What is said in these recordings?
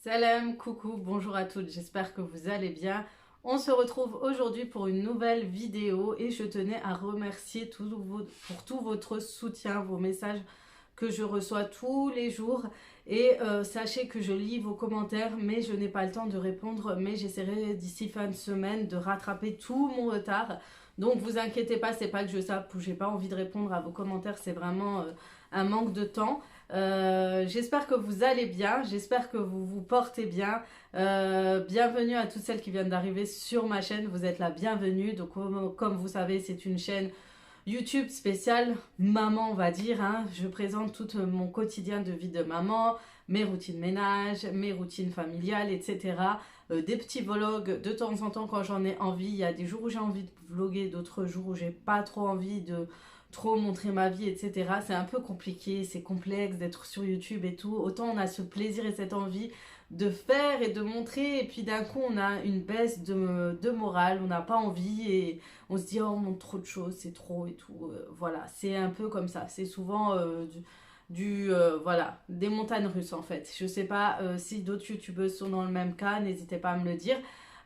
Salam, coucou, bonjour à toutes, j'espère que vous allez bien. On se retrouve aujourd'hui pour une nouvelle vidéo et je tenais à remercier pour tout votre soutien, vos messages que je reçois tous les jours. Et sachez que je lis vos commentaires, mais je n'ai pas le temps de répondre, mais j'essaierai d'ici fin de semaine de rattraper tout mon retard. Donc vous inquiétez pas, c'est pas que je sape ou j'ai pas envie de répondre à vos commentaires, c'est vraiment un manque de temps. J'espère que vous allez bien, j'espère que vous vous portez bien. Bienvenue à toutes celles qui viennent d'arriver sur ma chaîne, vous êtes la bienvenue. Donc comme vous savez, c'est une chaîne YouTube spéciale maman, on va dire. Je présente tout mon quotidien de vie de maman, mes routines ménage, mes routines familiales, etc. Des petits vlogs de temps en temps quand j'en ai envie. Il y a des jours où j'ai envie de vlogger, d'autres jours où j'ai pas trop envie de trop montrer ma vie, etc. C'est un peu compliqué, c'est complexe d'être sur YouTube et tout. Autant on a ce plaisir et cette envie de faire et de montrer, et puis d'un coup on a une baisse de morale, on n'a pas envie et on se dit oh on montre trop de choses, c'est trop et tout. Voilà, c'est un peu comme ça. C'est souvent voilà, des montagnes russes en fait. Je sais pas si d'autres youtubeuses sont dans le même cas, n'hésitez pas à me le dire.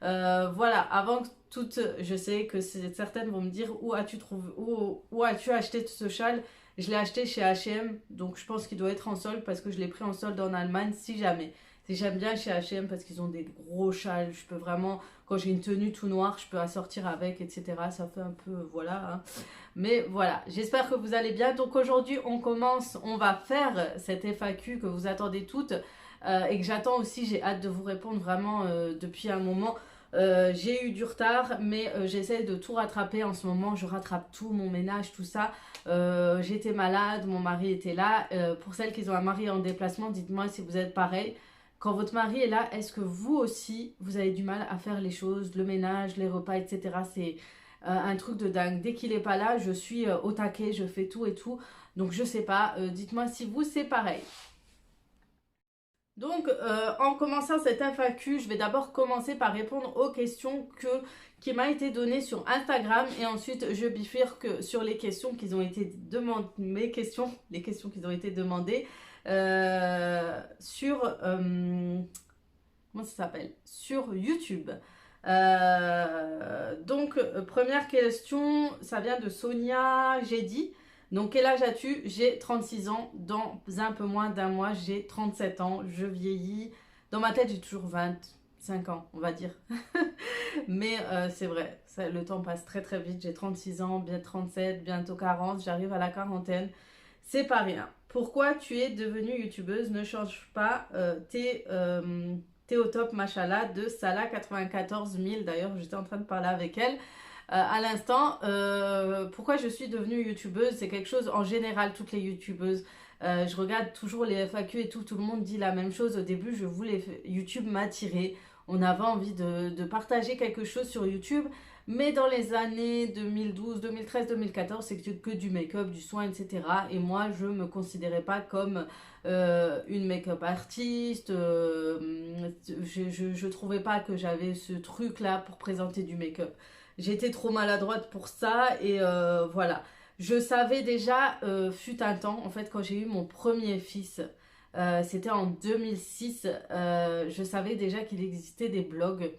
Voilà, avant que toutes, je sais que certaines vont me dire où as-tu trouvé, où as-tu acheté ce châle? Je l'ai acheté chez H&M, donc je pense qu'il doit être en solde parce que je l'ai pris en solde en Allemagne si jamais. Si j'aime bien chez H&M parce qu'ils ont des gros châles, je peux vraiment, quand j'ai une tenue tout noire, je peux assortir avec, etc. Ça fait un peu, voilà. Mais voilà, j'espère que vous allez bien. Donc aujourd'hui, on commence, on va faire cette FAQ que vous attendez toutes et que j'attends aussi. J'ai hâte de vous répondre vraiment depuis un moment. J'ai eu du retard, mais j'essaie de tout rattraper en ce moment. Je rattrape tout, mon ménage, tout ça. J'étais malade, mon mari était là. Pour celles qui ont un mari en déplacement, dites-moi si vous êtes pareil. Quand votre mari est là, est-ce que vous aussi, vous avez du mal à faire les choses, le ménage, les repas, etc. C'est un truc de dingue. Dès qu'il n'est pas là, je suis au taquet, je fais tout et tout. Donc je sais pas, dites-moi si vous c'est pareil. Donc, en commençant cette FAQ, je vais d'abord commencer par répondre aux questions qui m'a été données sur Instagram et ensuite je bifurque sur les questions qui ont été demandées, les questions qui ont été demandées sur, comment ça s'appelle? Sur YouTube. Première question, ça vient de Sonia J'ai dit. Donc, quel âge as-tu? J'ai 36 ans. Dans un peu moins d'un mois, j'ai 37 ans. Je vieillis. Dans ma tête, j'ai toujours 25 ans, on va dire. Mais c'est vrai, le temps passe très très vite. J'ai 36 ans, bien 37, bientôt 40. J'arrive à la quarantaine. C'est pas rien. Pourquoi tu es devenue youtubeuse? Ne change pas. T'es au top, machallah, de Salah 94 000. D'ailleurs, j'étais en train de parler avec elle à l'instant. Pourquoi je suis devenue youtubeuse? C'est quelque chose en général, toutes les youtubeuses. Je regarde toujours les FAQ et tout le monde dit la même chose. Au début, je voulais, YouTube m'attirait. On avait envie de partager quelque chose sur YouTube. Mais dans les années 2012, 2013, 2014, c'est que du make-up, du soin, etc. Et moi, je me considérais pas comme une make-up artiste. Je trouvais pas que j'avais ce truc-là pour présenter du make-up. J'étais trop maladroite pour ça et voilà. Je savais déjà, fut un temps, en fait, quand j'ai eu mon premier fils, c'était en 2006, je savais déjà qu'il existait des blogs.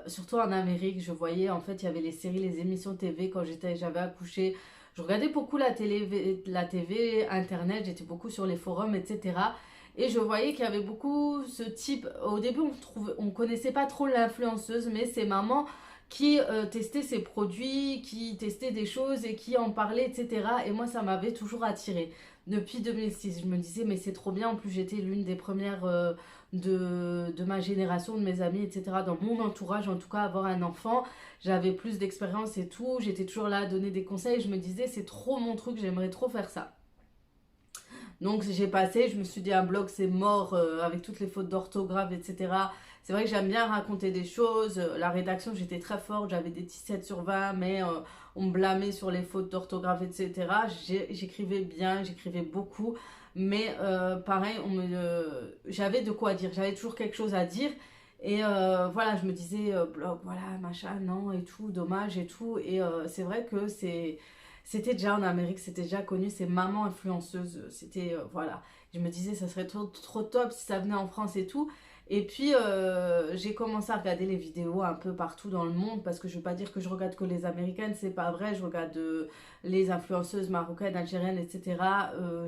Surtout en Amérique, je voyais en fait il y avait les séries, les émissions TV quand j'avais accouché. Je regardais beaucoup la TV, internet, j'étais beaucoup sur les forums, etc. Et je voyais qu'il y avait beaucoup ce type. Au début, on connaissait pas trop l'influenceuse, mais c'est maman qui testait ses produits, qui testait des choses et qui en parlait, etc. Et moi, ça m'avait toujours attirée. Depuis 2006, je me disais, mais c'est trop bien. En plus, j'étais l'une des premières de ma génération, de mes amis, etc. Dans mon entourage, en tout cas, avoir un enfant. J'avais plus d'expérience et tout. J'étais toujours là à donner des conseils. Je me disais, c'est trop mon truc, j'aimerais trop faire ça. Donc j'ai passé, je me suis dit un blog c'est mort avec toutes les fautes d'orthographe, etc. C'est vrai que j'aime bien raconter des choses. La rédaction j'étais très forte, j'avais des 17 sur 20, mais on me blâmait sur les fautes d'orthographe, etc. J'écrivais bien, j'écrivais beaucoup, mais pareil, j'avais de quoi dire, j'avais toujours quelque chose à dire. Et voilà, je me disais, blog, voilà, machin, non, et tout, dommage, et tout. Et c'est vrai que c'était déjà en Amérique, c'était déjà connu, c'est maman influenceuse, c'était voilà. Je me disais, ça serait trop top si ça venait en France et tout. Et puis, j'ai commencé à regarder les vidéos un peu partout dans le monde, parce que je ne veux pas dire que je regarde que les américaines, c'est pas vrai. Je regarde les influenceuses marocaines, algériennes, etc.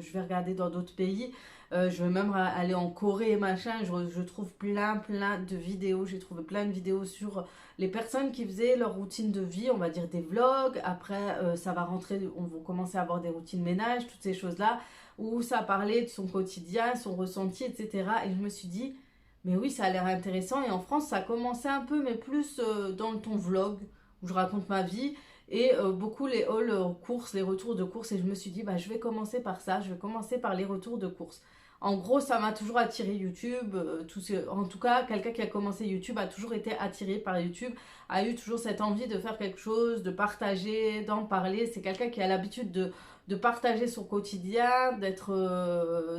Je vais regarder dans d'autres pays. Je vais même aller en Corée et machin. Je trouve plein de vidéos. J'ai trouvé plein de vidéos sur les personnes qui faisaient leur routine de vie, on va dire des vlogs. Après, ça va rentrer, on va commencer à avoir des routines ménage, toutes ces choses-là, où ça parlait de son quotidien, son ressenti, etc. Et je me suis dit, mais oui, ça a l'air intéressant. Et en France, ça a commencé un peu, mais plus dans le ton vlog, où je raconte ma vie. Et beaucoup les hauls courses, les retours de courses. Et je me suis dit, bah, je vais commencer par ça. Je vais commencer par les retours de courses. En gros, ça m'a toujours attiré YouTube. En tout cas, quelqu'un qui a commencé YouTube a toujours été attiré par YouTube. A eu toujours cette envie de faire quelque chose, de partager, d'en parler. C'est quelqu'un qui a l'habitude de partager son quotidien,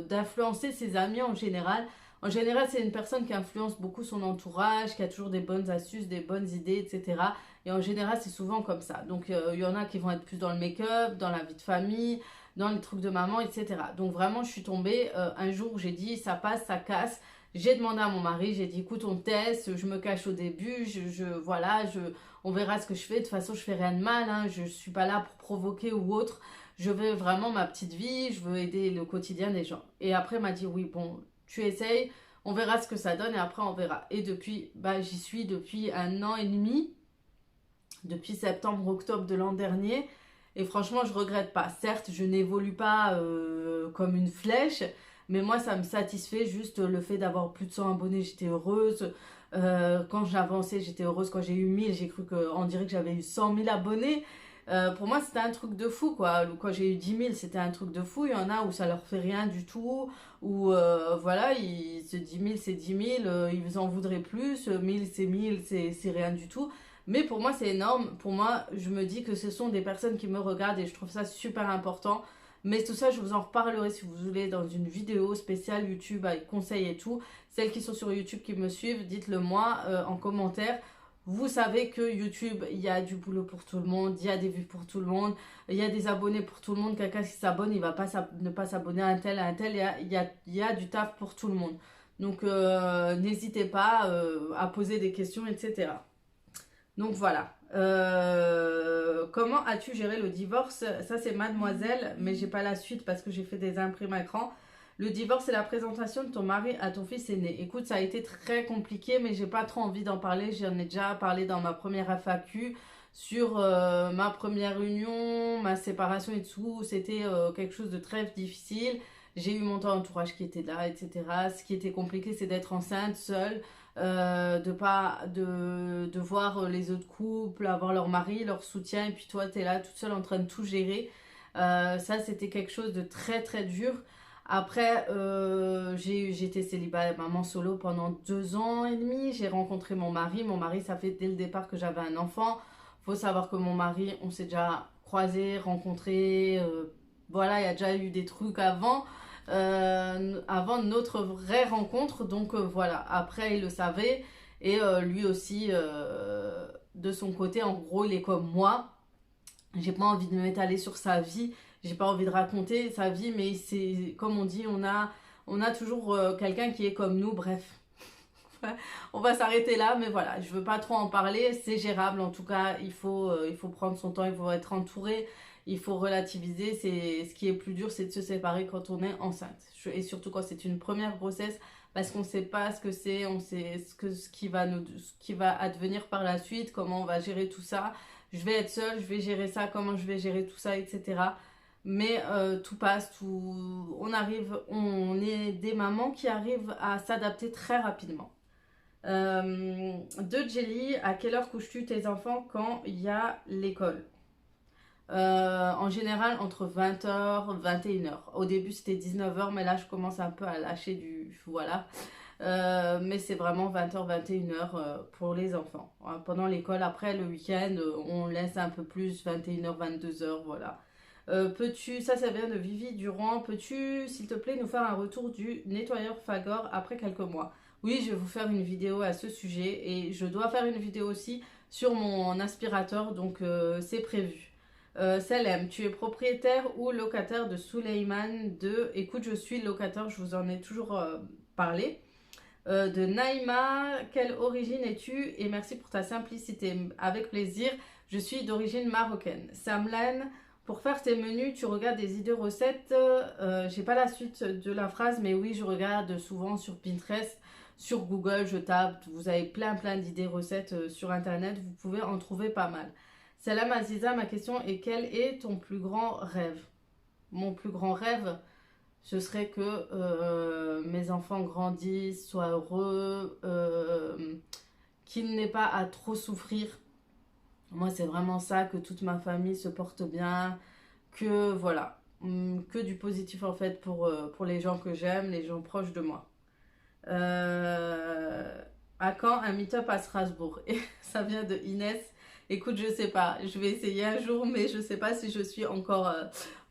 d'influencer ses amis en général. En général, c'est une personne qui influence beaucoup son entourage, qui a toujours des bonnes astuces, des bonnes idées, etc. Et en général, c'est souvent comme ça. Donc, il y en a qui vont être plus dans le make-up, dans la vie de famille, dans les trucs de maman, etc. Donc, vraiment, je suis tombée un jour où j'ai dit, ça passe, ça casse. J'ai demandé à mon mari, j'ai dit, écoute, on teste, je me cache au début, voilà, on verra ce que je fais. De toute façon, je fais rien de mal, hein, je ne suis pas là pour provoquer ou autre. Je veux vraiment ma petite vie, je veux aider le quotidien des gens. Et après, il m'a dit, oui, bon, tu essayes, on verra ce que ça donne et après on verra. Et depuis, bah, j'y suis depuis 1 an et demi, depuis septembre-octobre de l'an dernier. Et franchement, je regrette pas. Certes, je n'évolue pas comme une flèche, mais moi, ça me satisfait juste le fait d'avoir plus de 100 abonnés. J'étais heureuse. Quand j'avançais, j'étais heureuse. Quand j'ai eu 1000, j'ai cru qu'on dirait que j'avais eu 100 000 abonnés. Pour moi, c'était un truc de fou, quoi. Quand j'ai eu 10 000, c'était un truc de fou. Il y en a où ça leur fait rien du tout, où voilà, se 10 000, c'est 10 000, ils en voudraient plus, 1000, c'est 1000, c'est rien du tout. Mais pour moi, c'est énorme. Pour moi, je me dis que ce sont des personnes qui me regardent et je trouve ça super important. Mais tout ça, je vous en reparlerai si vous voulez dans une vidéo spéciale YouTube avec conseils et tout. Celles qui sont sur YouTube qui me suivent, dites-le moi en commentaire. Vous savez que YouTube, il y a du boulot pour tout le monde, il y a des vues pour tout le monde, il y a des abonnés pour tout le monde. Quelqu'un qui s'abonne, il va pas ne pas s'abonner à un tel, à un tel. Il y a du taf pour tout le monde. Donc, n'hésitez pas à poser des questions, etc. Donc, voilà. Comment as-tu géré le divorce? Ça, c'est Mademoiselle, mais j'ai pas la suite parce que j'ai fait des imprimes à écran. Le divorce et la présentation de ton mari à ton fils aîné. Écoute, ça a été très compliqué, mais j'ai pas trop envie d'en parler. J'en ai déjà parlé dans ma première FAQ sur ma première union, ma séparation et tout. C'était quelque chose de très difficile. J'ai eu mon entourage qui était là, etc. Ce qui était compliqué, c'est d'être enceinte seule, de voir les autres couples, avoir leur mari, leur soutien, et puis toi, tu es là toute seule en train de tout gérer. Ça, c'était quelque chose de très dur. Après, j'étais célibataire, maman solo pendant 2 ans et demi. J'ai rencontré mon mari. Mon mari, ça fait dès le départ que j'avais un enfant. Faut savoir que mon mari, on s'est déjà croisés, rencontrés. Voilà, il y a déjà eu des trucs avant notre vraie rencontre. Donc voilà, après, il le savait. Et lui aussi, de son côté, en gros, il est comme moi. J'ai pas envie de m'étaler sur sa vie. J'ai pas envie de raconter sa vie, mais c'est comme on dit, on a toujours quelqu'un qui est comme nous, bref. On va s'arrêter là, mais voilà, je veux pas trop en parler, c'est gérable en tout cas, il faut prendre son temps, il faut être entouré, il faut relativiser, ce qui est plus dur, c'est de se séparer quand on est enceinte. Et surtout quand c'est une première grossesse, parce qu'on ne sait pas ce que c'est, on sait ce qui va advenir par la suite, comment on va gérer tout ça. Je vais être seule, je vais gérer ça, comment je vais gérer tout ça, etc. Mais tout passe, on est des mamans qui arrivent à s'adapter très rapidement. De Jelly, à quelle heure couches-tu tes enfants quand il y a l'école? En général, entre 20h, 21h. Au début, c'était 19h, mais là, je commence un peu à lâcher voilà. Mais c'est vraiment 20h, 21h pour les enfants. Pendant l'école, après, le week-end, on laisse un peu plus, 21h, 22h, voilà. Ça vient de Vivi Durand. Peux-tu, s'il te plaît, nous faire un retour du nettoyeur Fagor après quelques mois? Oui, je vais vous faire une vidéo à ce sujet et je dois faire une vidéo aussi sur mon aspirateur, donc c'est prévu. Salem, tu es propriétaire ou locataire de Suleiman de... Écoute, je suis locataire, je vous en ai toujours parlé. De Naïma, quelle origine es-tu? Et merci pour ta simplicité. Avec plaisir, je suis d'origine marocaine. Samlan, pour faire tes menus, tu regardes des idées recettes. J'ai pas la suite de la phrase, mais oui, je regarde souvent sur Pinterest, sur Google, je tape. Vous avez plein d'idées recettes sur Internet. Vous pouvez en trouver pas mal. Salam Aziza, ma question est quel est ton plus grand rêve? Mon plus grand rêve, ce serait que mes enfants grandissent, soient heureux, qu'ils n'aient pas à trop souffrir. Moi, c'est vraiment ça, que toute ma famille se porte bien, que voilà, que du positif en fait pour les gens que j'aime, les gens proches de moi. À quand un meet-up à Strasbourg? Et ça vient de Inès. Écoute, je sais pas, je vais essayer un jour, mais je sais pas si je suis encore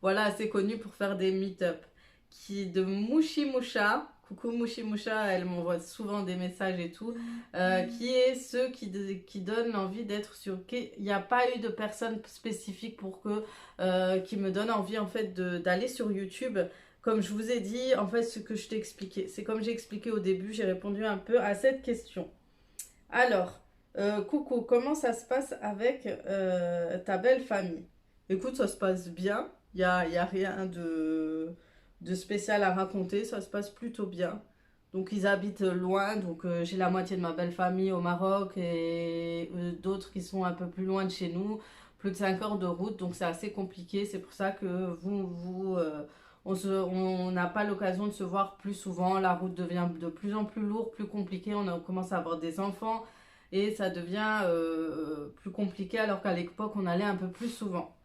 voilà, assez connue pour faire des meet-up. Qui de Mouchi Moucha, coucou Mouchi Moucha, elle m'envoie souvent des messages et tout, qui est ceux qui donnent l'envie d'être sur... Il n'y a pas eu de personne spécifique pour que, qui me donne envie en fait d'aller sur YouTube. Comme je vous ai dit, en fait, ce que je t'ai expliqué, c'est comme j'ai expliqué au début, j'ai répondu un peu à cette question. Alors, coucou, comment ça se passe avec ta belle famille? Écoute, ça se passe bien, y a rien de spécial à raconter, ça se passe plutôt bien. Donc, ils habitent loin, donc j'ai la moitié de ma belle famille au Maroc et d'autres qui sont un peu plus loin de chez nous, plus de 5 heures de route, donc c'est assez compliqué. C'est pour ça que on n'a pas l'occasion de se voir plus souvent. La route devient de plus en plus lourde, plus compliquée. Commence à avoir des enfants et ça devient plus compliqué alors qu'à l'époque on allait un peu plus souvent.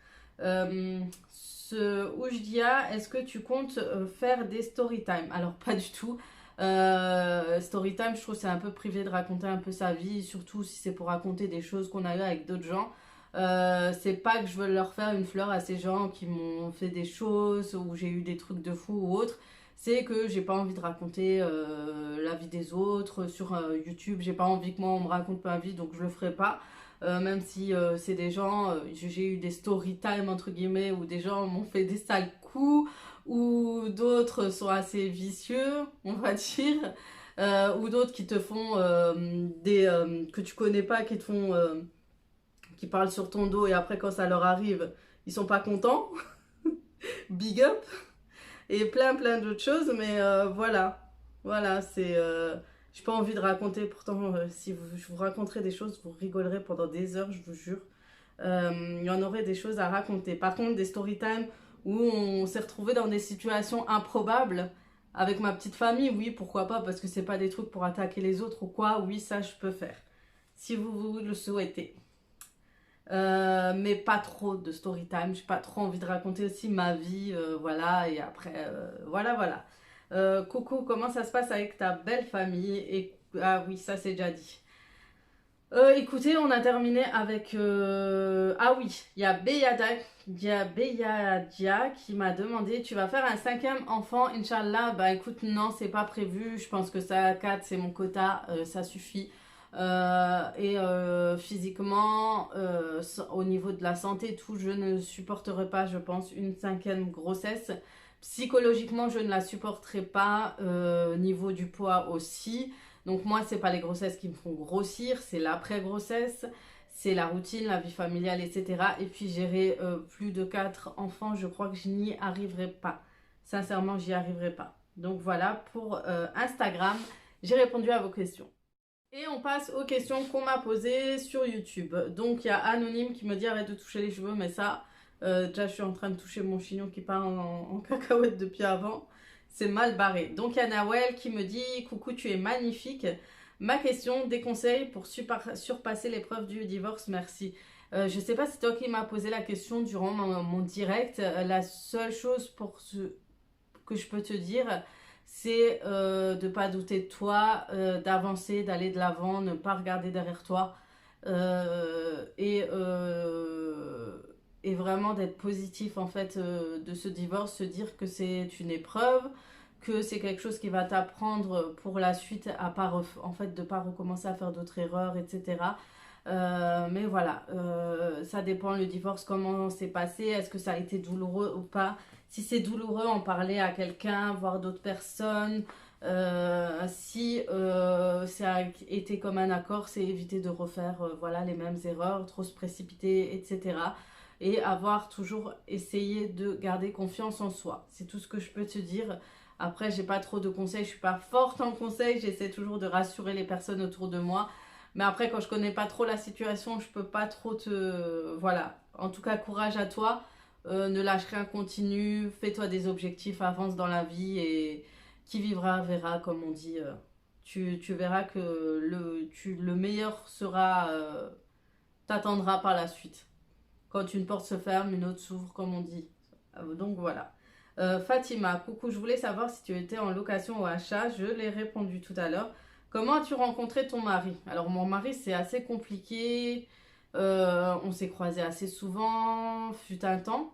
Oujdia, est-ce que tu comptes faire des story time? Alors pas du tout. Story time, je trouve c'est un peu privé de raconter un peu sa vie, surtout si c'est pour raconter des choses qu'on a eues avec d'autres gens. C'est pas que je veux leur faire une fleur à ces gens qui m'ont fait des choses ou j'ai eu des trucs de fou ou autre. C'est que j'ai pas envie de raconter la vie des autres sur YouTube. J'ai pas envie que moi on me raconte ma vie, donc je le ferai pas. Même si c'est des gens, j'ai eu des story time entre guillemets où des gens m'ont fait des sales coups ou d'autres sont assez vicieux, on va dire, ou d'autres qui te font que tu connais pas, qui te font qui parlent sur ton dos et après quand ça leur arrive, ils sont pas contents. Big up et plein d'autres choses, mais voilà, c'est j'ai pas envie de raconter, pourtant si je vous raconterai des choses, vous rigolerez pendant des heures, je vous jure. Il y en aurait des choses à raconter. Par contre, des story time où on s'est retrouvé dans des situations improbables avec ma petite famille, oui, pourquoi pas, parce que c'est pas des trucs pour attaquer les autres ou quoi, oui, ça je peux faire, si vous le souhaitez. Mais pas trop de story time, j'ai pas trop envie de raconter aussi ma vie, voilà, et après, voilà. Coucou, comment ça se passe avec ta belle famille? Et, ah oui, ça c'est déjà dit. Écoutez, on a terminé avec... Ah oui, il y a Beyadia qui m'a demandé, tu vas faire un 5e enfant, Inch'Allah? Bah écoute, non, c'est pas prévu, je pense que ça, 4, c'est mon quota, ça suffit. Physiquement, au niveau de la santé, tout, je ne supporterai pas, je pense, une 5e grossesse. Psychologiquement, je ne la supporterai pas, niveau du poids aussi. Donc moi, c'est pas les grossesses qui me font grossir, c'est l'après-grossesse, c'est la routine, la vie familiale, etc. Et puis gérer plus de 4 enfants, je crois que je n'y arriverai pas. Sincèrement, j'y arriverai pas. Donc voilà, pour Instagram, j'ai répondu à vos questions. Et on passe aux questions qu'on m'a posées sur YouTube. Donc il y a Anonyme qui me dit arrête de toucher les cheveux, mais ça, déjà je suis en train de toucher mon chignon qui part en cacahuète depuis avant. C'est mal barré. Donc il y a Nawel qui me dit coucou, tu es magnifique. Ma question, des conseils pour surpasser l'épreuve du divorce, merci. Je sais pas si c'est toi qui m'as posé la question durant mon direct. La seule chose que je peux te dire, c'est de ne pas douter de toi, d'avancer, d'aller de l'avant, ne pas regarder derrière toi et vraiment d'être positif en fait de ce divorce, se dire que c'est une épreuve, que c'est quelque chose qui va t'apprendre pour la suite à pas en fait de pas recommencer à faire d'autres erreurs, etc. Mais voilà, ça dépend le divorce, comment c'est passé, est-ce que ça a été douloureux ou pas. Si c'est douloureux, en parler à quelqu'un, voir d'autres personnes. Si ça a été comme un accord, c'est éviter de refaire voilà, les mêmes erreurs, trop se précipiter, etc. Et avoir toujours essayé de garder confiance en soi. C'est tout ce que je peux te dire. Après, j'ai pas trop de conseils, je suis pas forte en conseils, j'essaie toujours de rassurer les personnes autour de moi. Mais après, quand je connais pas trop la situation, je peux pas trop te... Voilà. En tout cas, courage à toi. Ne lâche rien, continue. Fais-toi des objectifs, avance dans la vie. Et qui vivra, verra, comme on dit. Tu verras que le meilleur sera... t'attendra par la suite. Quand une porte se ferme, une autre s'ouvre, comme on dit. Donc voilà. Fatima, coucou, je voulais savoir si tu étais en location ou achat. Je l'ai répondu tout à l'heure. Comment as-tu rencontré ton mari? Alors mon mari, c'est assez compliqué. On s'est croisés assez souvent, fut un temps.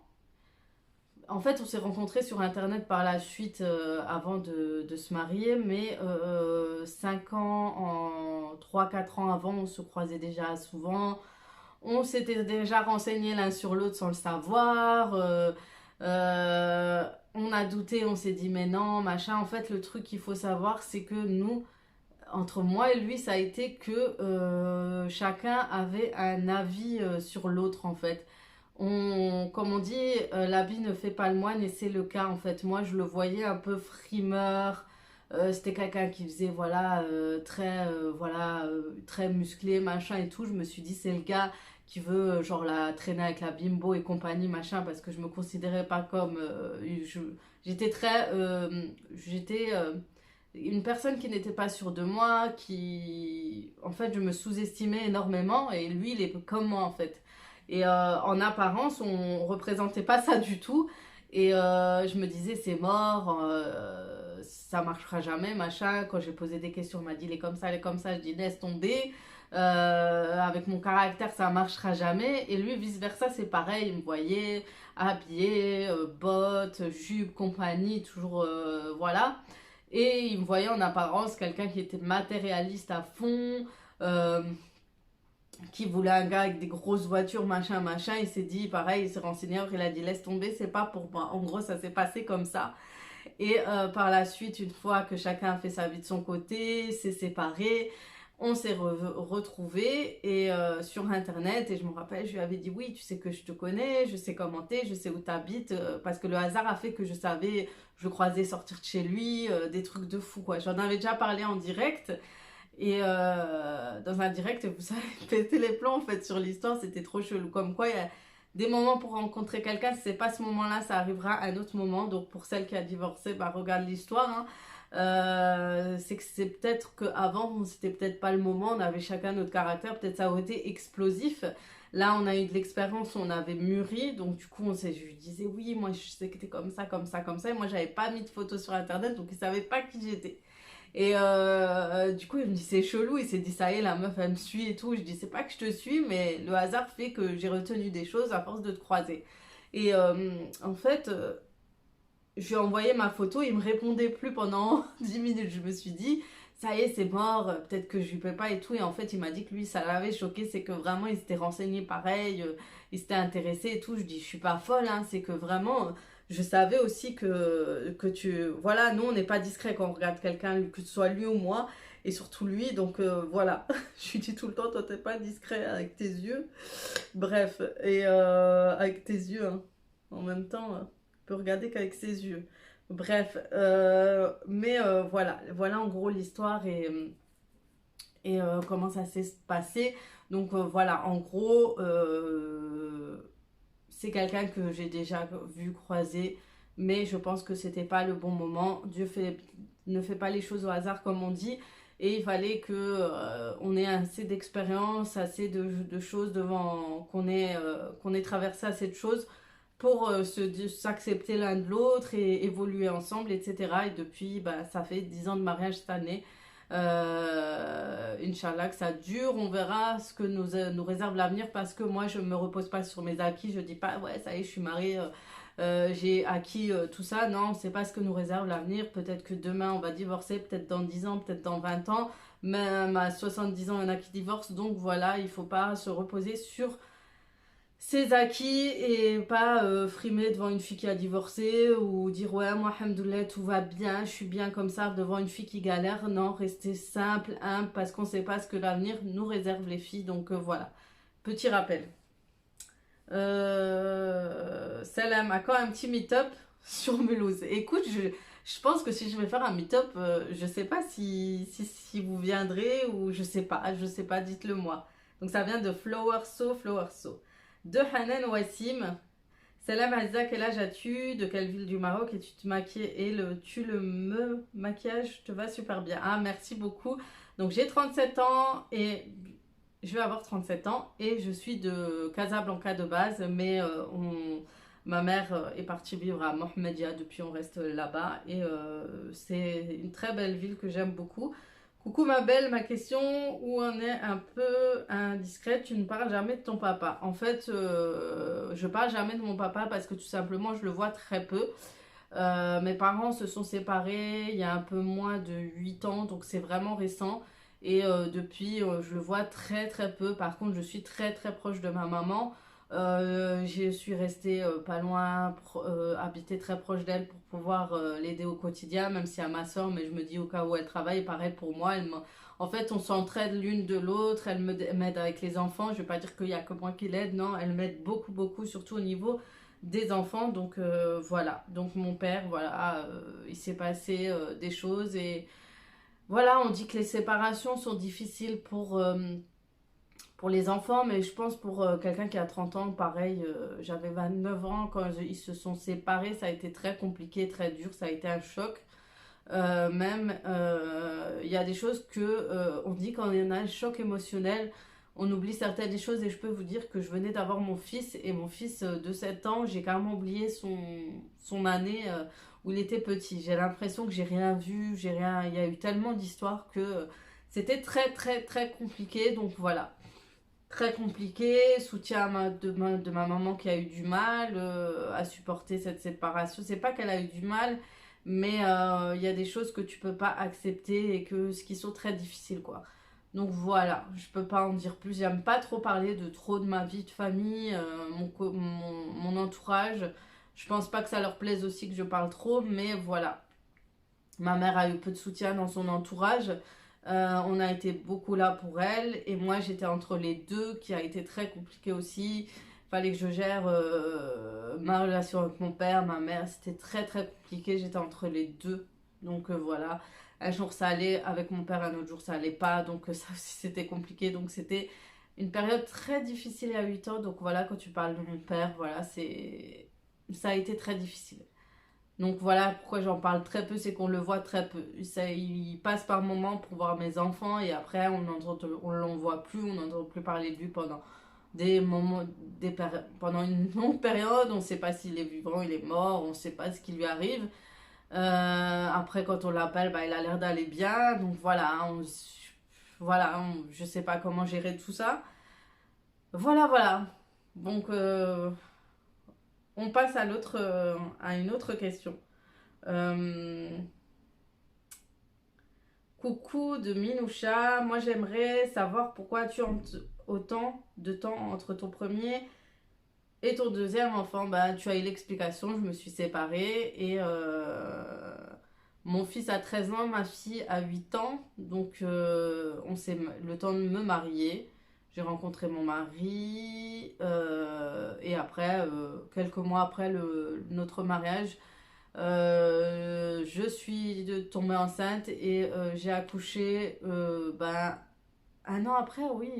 En fait, on s'est rencontrés sur Internet par la suite avant de se marier, mais 5 ans, 3-4 ans avant, on se croisait déjà souvent. On s'était déjà renseigné l'un sur l'autre sans le savoir. On a douté, on s'est dit mais non, machin. En fait, le truc qu'il faut savoir, c'est que nous, entre moi et lui, ça a été que chacun avait un avis sur l'autre en fait. Comme on dit, l'habit ne fait pas le moine et c'est le cas en fait. Moi, je le voyais un peu frimeur. C'était quelqu'un qui faisait voilà très musclé machin et tout. Je me suis dit c'est le gars qui veut genre la traîner avec la bimbo et compagnie machin parce que je me considérais pas comme j'étais une personne qui n'était pas sûre de moi, qui en fait je me sous-estimais énormément et lui il est comme moi en fait. Et en apparence on représentait pas ça du tout et je me disais c'est mort, ça marchera jamais machin. Quand j'ai posé des questions on m'a dit il est comme ça, je dis laisse tomber. Avec mon caractère ça marchera jamais et lui vice versa c'est pareil, il me voyait habillé, bottes, jupe, compagnie, toujours voilà. Et il me voyait en apparence quelqu'un qui était matérialiste à fond, euh, qui voulait un gars avec des grosses voitures, machin, machin. Il s'est dit, pareil, il s'est renseigné, il a dit, laisse tomber, c'est pas pour moi. En gros, ça s'est passé comme ça. Et par la suite, une fois que chacun a fait sa vie de son côté, s'est séparé, on s'est retrouvés et sur internet. Et je me rappelle, je lui avais dit oui, tu sais que je te connais, je sais comment t'es, je sais où t'habites, parce que le hasard a fait que je savais, je le croisais sortir de chez lui, des trucs de fou quoi. J'en avais déjà parlé en direct. Et dans un direct, vous savez, péter les plombs en fait sur l'histoire, c'était trop chelou. Comme quoi, il y a des moments pour rencontrer quelqu'un, si c'est pas ce moment-là, ça arrivera à un autre moment. Donc pour celle qui a divorcé, bah regarde l'histoire. Hein. C'est que c'est peut-être qu'avant, c'était peut-être pas le moment, on avait chacun notre caractère, peut-être ça aurait été explosif. Là, on a eu de l'expérience, on avait mûri, donc du coup, je lui disais oui, moi je sais que t'es comme ça, comme ça, comme ça. Et moi, j'avais pas mis de photos sur internet, donc il savait pas qui j'étais. Et du coup, il me dit c'est chelou, il s'est dit ça y est, la meuf elle me suit et tout. Je dis c'est pas que je te suis, mais le hasard fait que j'ai retenu des choses à force de te croiser. Et en fait, je lui ai envoyé ma photo, il me répondait plus pendant 10 minutes. Je me suis dit ça y est, c'est mort, peut-être que je lui plais pas et tout. Et en fait, il m'a dit que lui, ça l'avait choqué, c'est que vraiment il s'était renseigné pareil, il s'était intéressé et tout. Je dis je suis pas folle, hein, c'est que vraiment je savais aussi que tu... Voilà, nous, on n'est pas discret quand on regarde quelqu'un, que ce soit lui ou moi, et surtout lui, donc voilà. Je lui dis tout le temps, toi, t'es pas discret avec tes yeux. Bref, et avec tes yeux, hein. En même temps, on peut regarder qu'avec ses yeux. Bref, mais voilà en gros l'histoire et comment ça s'est passé. Donc voilà, en gros, c'est quelqu'un que j'ai déjà vu croiser, mais je pense que c'était pas le bon moment. Ne fait pas les choses au hasard comme on dit, et il fallait que on ait assez d'expérience, assez de choses devant, qu'on ait traversé assez de choses pour s'accepter l'un de l'autre et évoluer ensemble, etc. Et depuis, bah, ça fait 10 ans de mariage cette année. Inch'Allah que ça dure, on verra ce que nous réserve l'avenir parce que moi je me repose pas sur mes acquis, je dis pas ouais ça y est je suis mariée, j'ai acquis tout ça. Non, on ne sait pas ce que nous réserve l'avenir. Peut-être que demain on va divorcer, peut-être dans 10 ans, peut-être dans 20 ans. Même à 70 ans, il y en a qui divorcent. Donc voilà, il ne faut pas se reposer sur ses acquis et pas frimer devant une fille qui a divorcé ou dire ouais moi alhamdoulilah tout va bien, je suis bien comme ça devant une fille qui galère. Non, rester simple, humble parce qu'on ne sait pas ce que l'avenir nous réserve les filles. Donc voilà, petit rappel. Salam, à quand un petit meet-up sur Mulhouse? Écoute, je pense que si je vais faire un meet-up, je sais pas si vous viendrez ou je sais pas, dites-le moi. Donc ça vient de Flower So. De Hanan Wassim. Salam Azza, quel âge as-tu? De quelle ville du Maroc? Et tu te maquilles et le maquillage te va super bien. Ah, merci beaucoup. Donc j'ai 37 ans et je vais avoir 37 ans et je suis de Casablanca de base, mais ma mère est partie vivre à Mohammedia, depuis on reste là-bas et c'est une très belle ville que j'aime beaucoup. Coucou ma belle, ma question, où on est un peu indiscrète, tu ne parles jamais de ton papa. En fait, je parle jamais de mon papa parce que tout simplement je le vois très peu. Mes parents se sont séparés il y a un peu moins de 8 ans, donc c'est vraiment récent. Et depuis, je le vois très très peu. Par contre, je suis très très proche de ma maman. Je suis restée pas loin, habiter très proche d'elle pour pouvoir l'aider au quotidien, même si à ma soeur, mais je me dis au cas où elle travaille, pareil pour moi. En fait, on s'entraide l'une de l'autre. Elle m'aide avec les enfants. Je ne vais pas dire qu'il n'y a que moi qui l'aide, non. Elle m'aide beaucoup beaucoup, surtout au niveau des enfants. Donc voilà. Donc mon père, voilà, il s'est passé des choses et voilà, on dit que les séparations sont difficiles pour les enfants, mais je pense pour quelqu'un qui a 30 ans, pareil, j'avais 29 ans quand ils se sont séparés, ça a été très compliqué, très dur, ça a été un choc. Même, il y a des choses que on dit quand il y en a un choc émotionnel, on oublie certaines choses et je peux vous dire que je venais d'avoir mon fils et mon fils de 7 ans, j'ai carrément oublié son année où il était petit. J'ai l'impression que j'ai rien vu, j'ai rien, il y a eu tellement d'histoires que c'était très très très compliqué. Donc voilà, très compliqué. Soutien de ma maman qui a eu du mal à supporter cette séparation. C'est pas qu'elle a eu du mal, mais il y a des choses que tu peux pas accepter et qui sont très difficiles quoi. Donc voilà, je peux pas en dire plus. J'aime pas trop parler de trop de ma vie de famille, mon entourage. Je pense pas que ça leur plaise aussi que je parle trop, mais voilà. Ma mère a eu peu de soutien dans son entourage. On a été beaucoup là pour elle. Et moi, j'étais entre les deux, qui a été très compliqué aussi. Il fallait que je gère ma relation avec mon père, ma mère. C'était très, très compliqué. J'étais entre les deux. Donc voilà. Un jour, ça allait avec mon père, un autre jour, ça allait pas. Donc ça aussi, c'était compliqué. Donc c'était une période très difficile il y a 8 ans. Donc voilà, quand tu parles de mon père, voilà, ça a été très difficile. Donc voilà pourquoi j'en parle très peu, c'est qu'on le voit très peu. Ça, il passe par moments pour voir mes enfants et après on l'en voit plus, on n'entend plus parler de lui pendant des moments, pendant une longue période. On ne sait pas s'il est vivant, il est mort, on ne sait pas ce qui lui arrive. Après quand on l'appelle, bah, il a l'air d'aller bien. Donc voilà, je sais pas comment gérer tout ça. Voilà, voilà. Donc on passe à une autre question. Euh, Coucou de Minoucha, moi j'aimerais savoir pourquoi tu as autant de temps entre ton premier et ton deuxième enfant. Bah, tu as eu l'explication, je me suis séparée et mon fils a 13 ans, ma fille a 8 ans, donc on s'est le temps de me marier. J'ai rencontré mon mari et après, quelques mois après notre mariage, je suis tombée enceinte et j'ai accouché ben, un an après, oui,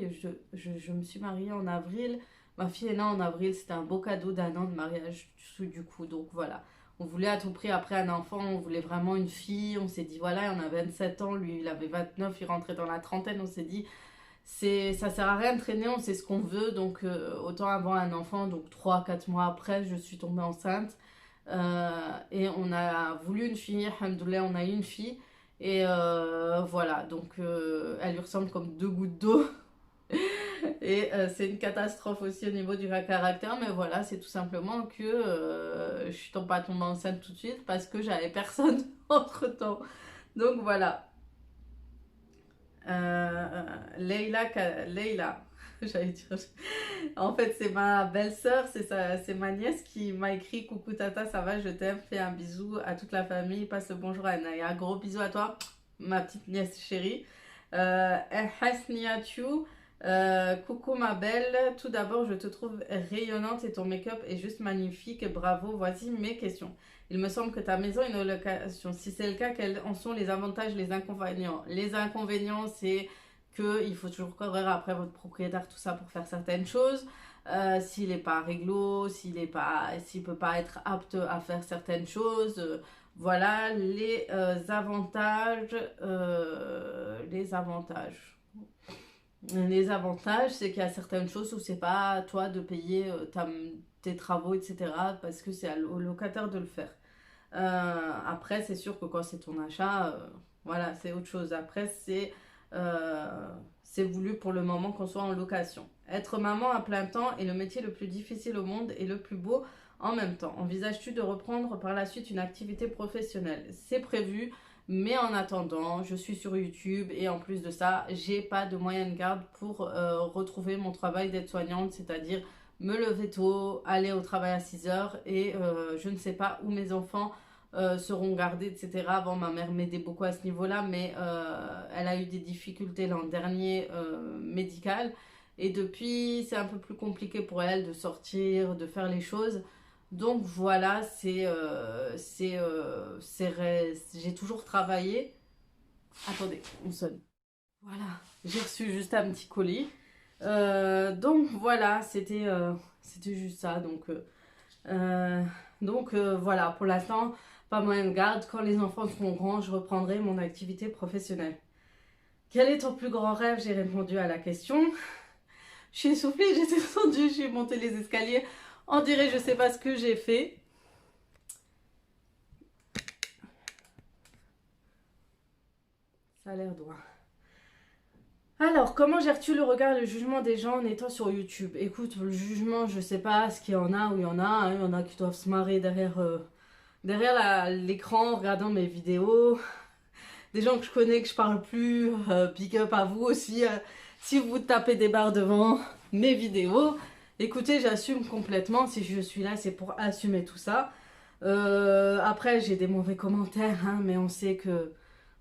je me suis mariée en avril. Ma fille est née en avril, c'était un beau cadeau d'un an de mariage du coup. Donc voilà, on voulait à tout prix après un enfant, on voulait vraiment une fille. On s'est dit voilà, on a 27 ans, lui il avait 29, il rentrait dans la trentaine. On s'est dit ça sert à rien de traîner, on sait ce qu'on veut. Donc autant avoir un enfant. Donc 3 4 mois après, je suis tombée enceinte. Et on a voulu une fille, alhamdoulilah, on a eu une fille. Et voilà, donc elle lui ressemble comme deux gouttes d'eau. Et c'est une catastrophe aussi au niveau du caractère, mais voilà, c'est tout simplement que je suis pas tombée enceinte tout de suite parce que j'avais personne entre-temps. Donc voilà. Leïla, j'allais dire. En fait, c'est ma belle-sœur, c'est ma nièce qui m'a écrit: coucou tata, ça va, je t'aime, fais un bisou à toute la famille, passe le bonjour à Naya. Gros bisou à toi, ma petite nièce chérie. Hasniatou, coucou ma belle, tout d'abord je te trouve rayonnante et ton make-up est juste magnifique, bravo. Voici mes questions. Il me semble que ta maison est une location. Si c'est le cas, quels en sont les avantages, les inconvénients? Les inconvénients, c'est qu'il faut toujours courir après votre propriétaire, tout ça, pour faire certaines choses. S'il n'est pas réglo, s'il peut pas être apte à faire certaines choses. Voilà les avantages. Les avantages. Les avantages, c'est qu'il y a certaines choses où c'est pas à toi de payer tes travaux, etc. Parce que c'est au locataire de le faire. Après, c'est sûr que quand c'est ton achat, voilà, c'est autre chose. Après, c'est voulu pour le moment qu'on soit en location. Être maman à plein temps est le métier le plus difficile au monde et le plus beau en même temps. Envisages-tu de reprendre par la suite une activité professionnelle? C'est prévu. Mais en attendant, je suis sur YouTube et en plus de ça, j'ai pas de moyen de garde pour retrouver mon travail d'aide-soignante, c'est-à-dire me lever tôt, aller au travail à 6 heures et je ne sais pas où mes enfants seront gardés, etc. Bon, ma mère m'aidait beaucoup à ce niveau-là, mais elle a eu des difficultés l'an dernier médicales et depuis, c'est un peu plus compliqué pour elle de sortir, de faire les choses. Donc voilà, j'ai toujours travaillé. Attendez, on sonne. Voilà, j'ai reçu juste un petit colis. Donc voilà, c'était juste ça. Voilà, pour l'instant, pas moyen de garde. Quand les enfants seront grands, je reprendrai mon activité professionnelle. Quel est ton plus grand rêve? J'ai répondu à la question. Je suis essoufflée, j'ai descendu, je suis montée les escaliers. On dirait, je sais pas ce que j'ai fait. Ça a l'air droit. Alors, comment gères-tu le regard et le jugement des gens en étant sur YouTube? Écoute, le jugement, je sais pas ce qu'il y en a ou il y en a. Hein. Il y en a qui doivent se marrer derrière l'écran en regardant mes vidéos. Des gens que je connais, que je parle plus. Big up à vous aussi. Si vous tapez des barres devant mes vidéos, écoutez, j'assume complètement. Si je suis là, c'est pour assumer tout ça. Après, j'ai des mauvais commentaires, hein, mais on sait que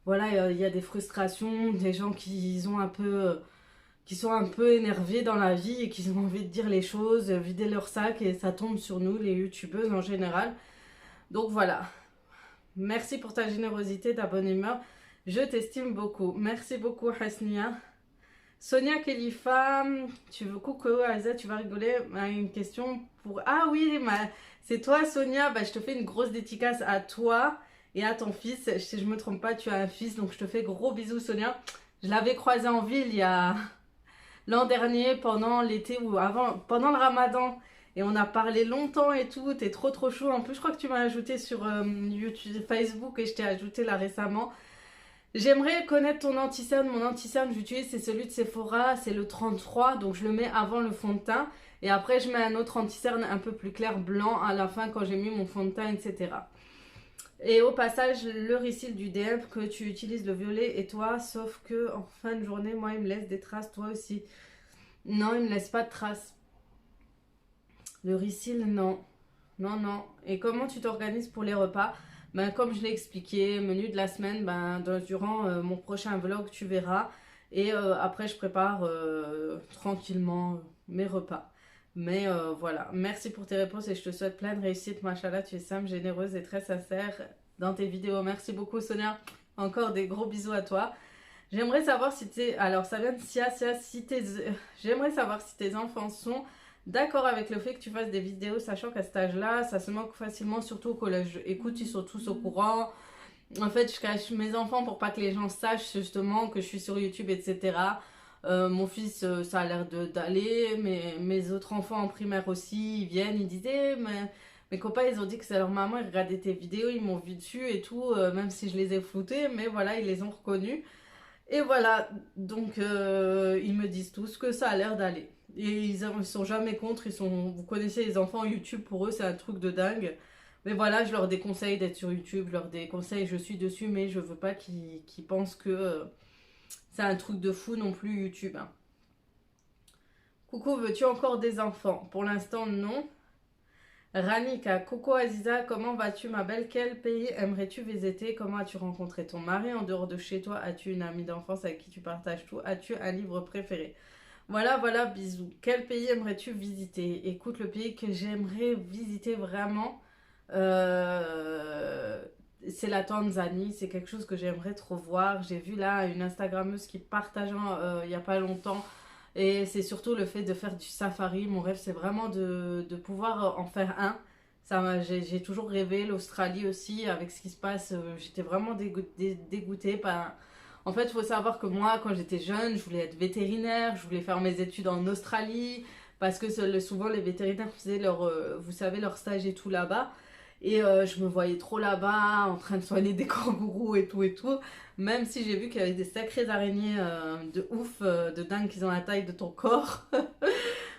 voilà, il y a des frustrations, des gens qui sont un peu énervés dans la vie et qui ont envie de dire les choses, vider leur sac et ça tombe sur nous, les youtubeuses en général. Donc voilà. Merci pour ta générosité, ta bonne humeur. Je t'estime beaucoup. Merci beaucoup, Hasnia. Sonia Khalifa, coucou Aza, tu vas rigoler. Une question pour. Ah oui, c'est toi, Sonia. Bah, je te fais une grosse dédicace à toi et à ton fils. Si je me trompe pas, tu as un fils, donc je te fais gros bisous, Sonia. Je l'avais croisé en ville il y a l'an dernier pendant l'été ou avant, pendant le Ramadan. Et on a parlé longtemps et tout. T'es trop chaud. En plus, je crois que tu m'as ajouté sur YouTube, Facebook et je t'ai ajouté là récemment. J'aimerais connaître ton anti-cerne. Mon anti-cerne, j'utilise, c'est celui de Sephora, c'est le 33, donc je le mets avant le fond de teint. Et après, je mets un autre anti-cerne un peu plus clair, blanc, à la fin quand j'ai mis mon fond de teint, etc. Et au passage, le Restyl du DM, que tu utilises le violet et toi, sauf que en fin de journée, moi, il me laisse des traces, toi aussi. Non, il me laisse pas de traces. Le Restyl, non. Non. Et comment tu t'organises pour les repas? Ben, comme je l'ai expliqué, menu de la semaine, durant mon prochain vlog, tu verras. Et après, je prépare tranquillement mes repas. Mais voilà, merci pour tes réponses et je te souhaite plein de réussite. Machallah, tu es simple, généreuse et très sincère dans tes vidéos. Merci beaucoup, Sonia. Encore des gros bisous à toi. J'aimerais savoir si t'es... Alors, ça vient de J'aimerais savoir si tes enfants sont d'accord avec le fait que tu fasses des vidéos, sachant qu'à cet âge-là, ça se manque facilement, surtout au collège. Écoute, ils sont tous au courant. En fait, je cache mes enfants pour pas que les gens sachent justement que je suis sur YouTube, etc. Mon fils, ça a l'air d'aller. Mes autres enfants en primaire aussi, ils viennent, ils disaient, mais mes copains, ils ont dit que c'est leur maman, ils regardaient tes vidéos, ils m'ont vu dessus et tout, même si je les ai floutées, mais voilà, ils les ont reconnus. Et voilà, donc ils me disent tous que ça a l'air d'aller. Et ils sont jamais contre, vous connaissez les enfants, YouTube pour eux c'est un truc de dingue. Mais voilà, je leur déconseille d'être sur YouTube, je leur déconseille, je suis dessus, mais je veux pas qu'ils pensent que c'est un truc de fou non plus YouTube, hein. Coucou, veux-tu encore des enfants? Pour l'instant, non. Ranika, coucou Aziza, comment vas-tu ma belle? Quel pays aimerais-tu visiter? Comment as-tu rencontré ton mari en dehors de chez toi? As-tu une amie d'enfance avec qui tu partages tout? As-tu un livre préféré? Voilà, voilà, bisous. Quel pays aimerais-tu visiter? Écoute, le pays que j'aimerais visiter vraiment, euh, c'est la Tanzanie. C'est quelque chose que j'aimerais trop voir. J'ai vu là une Instagrammeuse qui partageait il n'y a pas longtemps. Et c'est surtout le fait de faire du safari. Mon rêve, c'est vraiment de pouvoir en faire un. J'ai toujours rêvé. L'Australie aussi, avec ce qui se passe, j'étais vraiment dégoûtée. En fait, il faut savoir que moi, quand j'étais jeune, je voulais être vétérinaire, je voulais faire mes études en Australie, parce que souvent les vétérinaires faisaient vous savez, leur stage et tout là-bas. Et je me voyais trop là-bas, en train de soigner des kangourous et tout et tout. Même si j'ai vu qu'il y avait des sacrées araignées de ouf, de dingue, qui ont la taille de ton corps.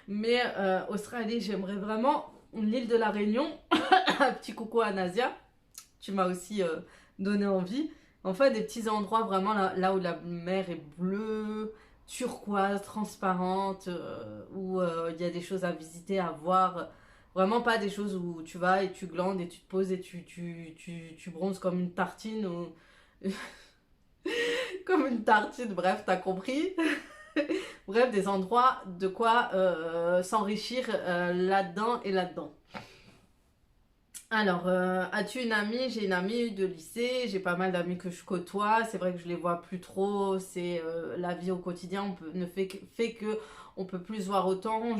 Mais Australie, j'aimerais vraiment l'île de la Réunion. Un petit coucou à Nasia. Tu m'as aussi donné envie. Enfin, des petits endroits vraiment là où la mer est bleue, turquoise, transparente, où il y a des choses à visiter, à voir. Vraiment pas des choses où tu vas et tu glandes et tu te poses et tu bronzes comme une tartine ou comme une tartine, bref, t'as compris. Bref, des endroits de quoi s'enrichir là-dedans et là-dedans. Alors, as-tu une amie? J'ai une amie de lycée, j'ai pas mal d'amis que je côtoie. C'est vrai que je les vois plus trop. C'est la vie au quotidien ne fait que on peut plus se voir autant.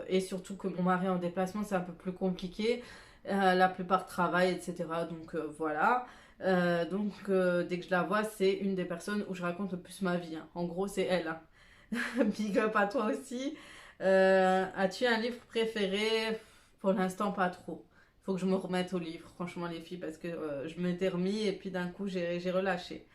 Et surtout que mon mari est en déplacement, c'est un peu plus compliqué. La plupart travaillent, etc. Donc voilà. Dès que je la vois, c'est une des personnes où je raconte le plus ma vie, hein. En gros, c'est elle, hein. Big up à toi aussi. As-tu un livre préféré? Pour l'instant, pas trop. Faut que je me remette au livre, franchement, les filles, parce que je m'étais remis et puis d'un coup, j'ai relâché.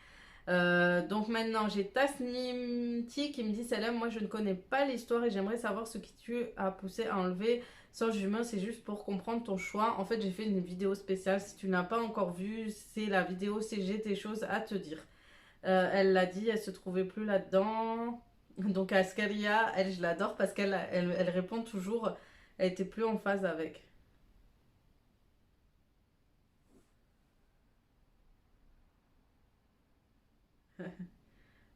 Donc maintenant, j'ai Tasnimti qui me dit Salam, moi je ne connais pas l'histoire et j'aimerais savoir ce qui tu as poussé à enlever sans jugement, c'est juste pour comprendre ton choix. En fait, j'ai fait une vidéo spéciale. Si tu n'as pas encore vu, c'est la vidéo c'est j'ai tes choses à te dire. Elle l'a dit, elle se trouvait plus là-dedans. Donc Ascaria, elle, je l'adore parce qu'elle répond toujours. Elle était plus en phase avec.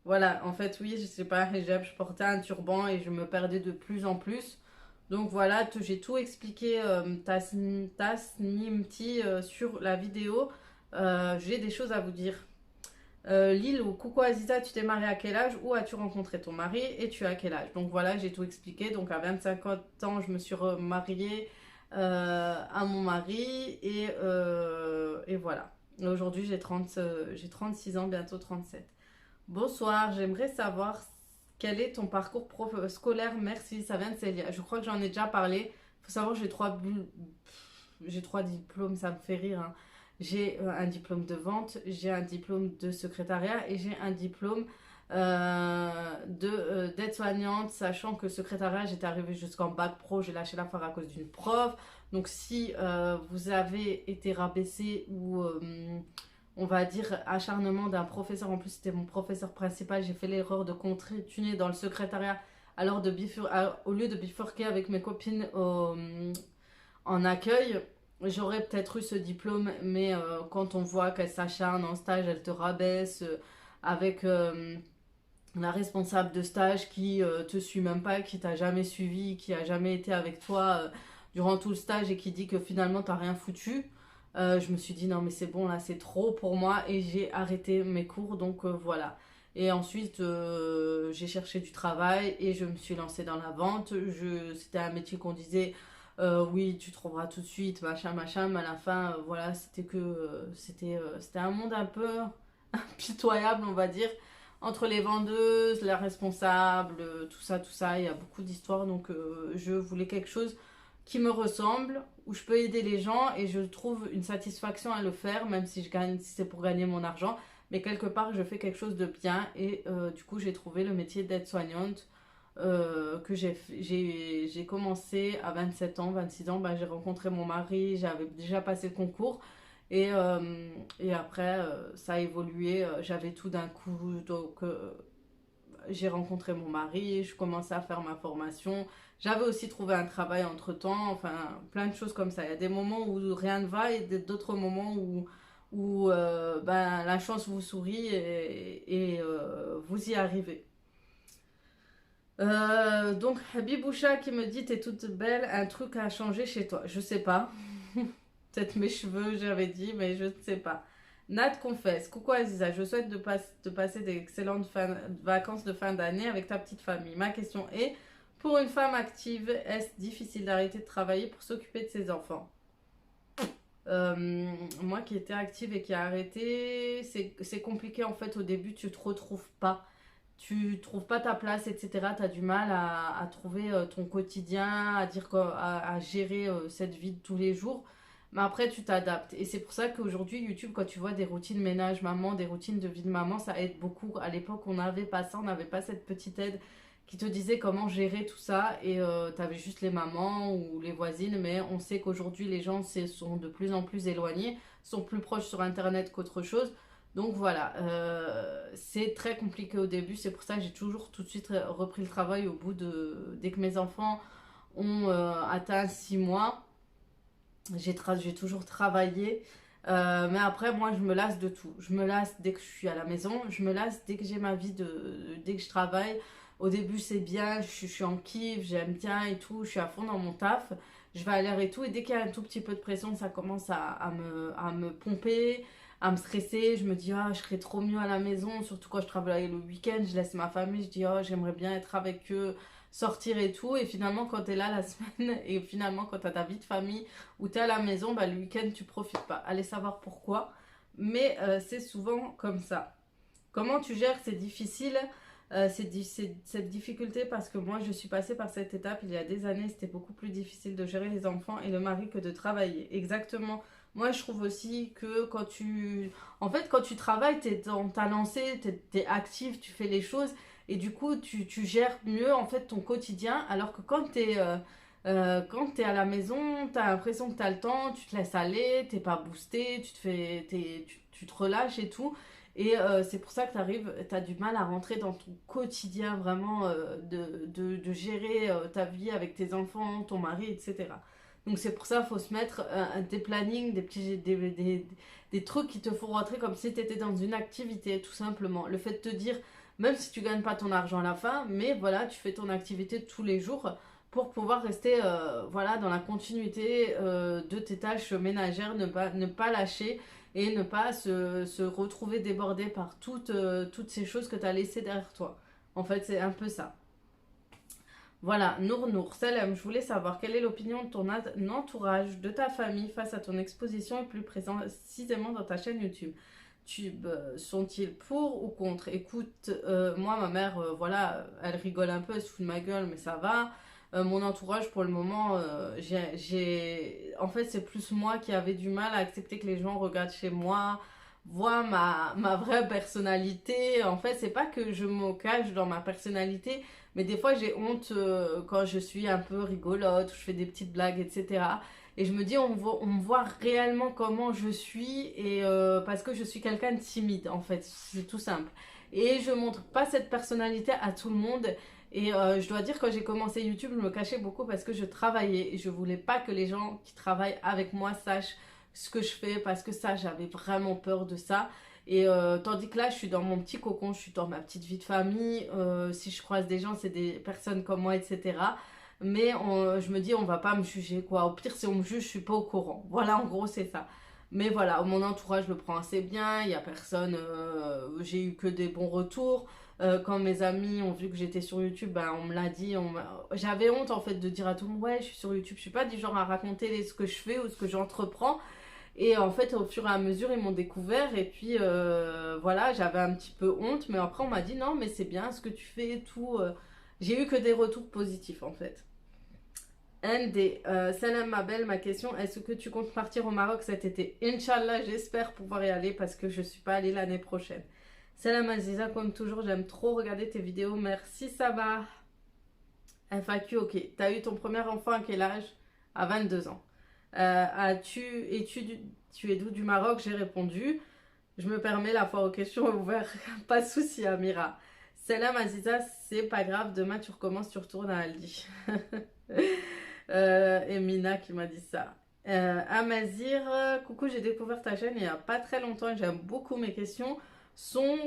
Voilà, en fait, oui, je sais pas, hijab, je portais un turban et je me perdais de plus en plus. Donc voilà, j'ai tout expliqué, Tasnimti, sur la vidéo. J'ai des choses à vous dire. Lille ou coucou Aziza, tu t'es mariée à quel âge? Où as-tu rencontré ton mari et tu as quel âge? Donc voilà, j'ai tout expliqué. Donc à 25 ans, je me suis remariée à mon mari et voilà. Aujourd'hui, j'ai 36 ans, bientôt 37. Bonsoir, j'aimerais savoir quel est ton parcours scolaire. Merci, ça vient de Célia. Je crois que j'en ai déjà parlé. Il faut savoir que j'ai trois diplômes, ça me fait rire, hein. J'ai un diplôme de vente, j'ai un diplôme de secrétariat et j'ai un diplôme d'aide-soignante, sachant que secrétariat, j'étais arrivée jusqu'en bac pro, j'ai lâché l'affaire à cause d'une prof. Donc si vous avez été rabaissé ou on va dire acharnement d'un professeur, en plus c'était mon professeur principal, j'ai fait l'erreur de continuer dans le secrétariat alors au lieu de bifurquer avec mes copines en accueil, j'aurais peut-être eu ce diplôme, mais quand on voit qu'elle s'acharne en stage, elle te rabaisse avec la responsable de stage qui te suit même pas, qui t'a jamais suivi, qui a jamais été avec toi durant tout le stage et qui dit que finalement t'as rien foutu. Je me suis dit non mais c'est bon là, c'est trop pour moi et j'ai arrêté mes cours, donc voilà. Et ensuite j'ai cherché du travail et je me suis lancée dans la vente. C'était un métier qu'on disait oui tu trouveras tout de suite machin machin, mais à la fin voilà, c'était un monde un peu pitoyable on va dire, entre les vendeuses, la responsable, tout ça, il y a beaucoup d'histoires, donc je voulais quelque chose qui me ressemble, où je peux aider les gens et je trouve une satisfaction à le faire, même si si c'est pour gagner mon argent, mais quelque part je fais quelque chose de bien et du coup j'ai trouvé le métier d'aide-soignante que j'ai commencé à 27 ans, 26 ans, bah, j'ai rencontré mon mari, j'avais déjà passé le concours et, et après ça a évolué, j'avais tout d'un coup, donc j'ai rencontré mon mari, je commençais à faire ma formation, j'avais aussi trouvé un travail entre-temps, enfin plein de choses comme ça. Il y a des moments où rien ne va et d'autres moments où ben, la chance vous sourit et vous y arrivez. Donc Habiboucha qui me dit t'es toute belle, un truc à changer chez toi. Je sais pas. Peut-être mes cheveux, j'avais dit, mais je ne sais pas. Nat confesse. Coucou Aziza, je souhaite de passer d'excellentes vacances de fin d'année avec ta petite famille. Ma question est, pour une femme active, est-ce difficile d'arrêter de travailler pour s'occuper de ses enfants? Moi qui étais active et qui a arrêté, c'est compliqué en fait au début, tu te retrouves pas. Tu trouves pas ta place, etc. Tu as du mal à trouver ton quotidien, à dire à gérer cette vie de tous les jours. Mais après, tu t'adaptes. Et c'est pour ça qu'aujourd'hui, YouTube, quand tu vois des routines ménage maman, des routines de vie de maman, ça aide beaucoup. À l'époque, on n'avait pas ça, on n'avait pas cette petite aide qui te disait comment gérer tout ça. Et tu avais juste les mamans ou les voisines. Mais on sait qu'aujourd'hui, les gens sont de plus en plus éloignés, sont plus proches sur Internet qu'autre chose. Donc voilà, c'est très compliqué au début. C'est pour ça que j'ai toujours tout de suite repris le travail au bout dès que mes enfants ont atteint 6 mois. J'ai toujours travaillé. Mais après, moi, je me lasse de tout. Je me lasse dès que je suis à la maison. Je me lasse dès que j'ai ma vie, dès que je travaille. Au début, c'est bien. Je suis en kiff, j'aime bien et tout. Je suis à fond dans mon taf. Je vais à l'air et tout. Et dès qu'il y a un tout petit peu de pression, ça commence à me pomper, à me stresser. Je me dis, ah, je serais trop mieux à la maison. Surtout quand je travaille le week-end. Je laisse ma famille. Je dis, oh, j'aimerais bien être avec eux, sortir et tout. Et finalement, quand tu es là la semaine, et finalement, quand tu as ta vie de famille, où tu es à la maison, bah, le week-end, tu profites pas. Allez savoir pourquoi. Mais c'est souvent comme ça. Comment tu gères ces difficiles, cette difficulté? Parce que moi, je suis passée par cette étape il y a des années. C'était beaucoup plus difficile de gérer les enfants et le mari que de travailler. Exactement. Moi, je trouve aussi que quand tu... En fait, quand tu travailles, tu es dans ta lancée, tu es active, tu fais les choses. Et du coup, tu gères mieux en fait ton quotidien. Alors que quand t'es à la maison, t'as l'impression que t'as le temps, tu te laisses aller, t'es pas boosté, tu te relâches et tout. Et c'est pour ça que t'as du mal à rentrer dans ton quotidien vraiment de gérer ta vie avec tes enfants, ton mari, etc. Donc c'est pour ça qu'il faut se mettre des plannings, des trucs qui te font rentrer comme si t'étais dans une activité, tout simplement. Le fait de te dire, même si tu gagnes pas ton argent à la fin, mais voilà, tu fais ton activité tous les jours pour pouvoir rester voilà, dans la continuité de tes tâches ménagères, ne pas lâcher et ne pas se retrouver débordé par toutes ces choses que tu as laissées derrière toi. En fait, c'est un peu ça. Voilà, Nour, Salem, je voulais savoir quelle est l'opinion de ton entourage, de ta famille face à ton exposition et plus précisément dans ta chaîne YouTube. Sont-ils pour ou contre? Écoute, moi, ma mère, voilà, elle rigole un peu, elle se fout de ma gueule, mais ça va. Mon entourage, pour le moment, en fait, c'est plus moi qui avais du mal à accepter que les gens regardent chez moi, voient ma vraie personnalité. En fait, c'est pas que je me cache dans ma personnalité, mais des fois, j'ai honte quand je suis un peu rigolote, ou je fais des petites blagues, etc. Et je me dis, on me voit réellement comment je suis, et parce que je suis quelqu'un de timide, en fait, c'est tout simple. Et je montre pas cette personnalité à tout le monde. Et je dois dire, quand j'ai commencé YouTube, je me cachais beaucoup parce que je travaillais. Et je voulais pas que les gens qui travaillent avec moi sachent ce que je fais, parce que ça, j'avais vraiment peur de ça. Et tandis que là, je suis dans mon petit cocon, je suis dans ma petite vie de famille. Si je croise des gens, c'est des personnes comme moi, etc. Mais je me dis, on va pas me juger, quoi. Au pire, si on me juge, je suis pas au courant. Voilà, en gros, c'est ça. Mais voilà, mon entourage le prend assez bien. Il y a personne, j'ai eu que des bons retours. Quand mes amis ont vu que j'étais sur YouTube, ben, on me l'a dit. J'avais honte en fait de dire à tout le monde, ouais, je suis sur YouTube. Je suis pas du genre à raconter ce que je fais ou ce que j'entreprends. Et en fait, au fur et à mesure, ils m'ont découvert. Et puis, voilà, j'avais un petit peu honte. Mais après, on m'a dit, non, mais c'est bien ce que tu fais et tout. J'ai eu que des retours positifs, en fait. ND, Salam ma belle, ma question, est-ce que tu comptes partir au Maroc cet été? Inch'Allah, j'espère pouvoir y aller parce que je suis pas allée l'année prochaine. Salam Aziza, comme toujours, j'aime trop regarder tes vidéos, merci Sabah. FAQ, ok, t'as eu ton premier enfant à quel âge? À 22 ans. Tu es d'où du Maroc? J'ai répondu. Je me permets, la foire aux questions est ouverte, pas de souci Amira. Salam Aziza, c'est pas grave, demain tu recommences, tu retournes à Aldi. Et Mina qui m'a dit ça. Amazir, coucou, j'ai découvert ta chaîne il n'y a pas très longtemps et j'aime beaucoup mes questions. Sont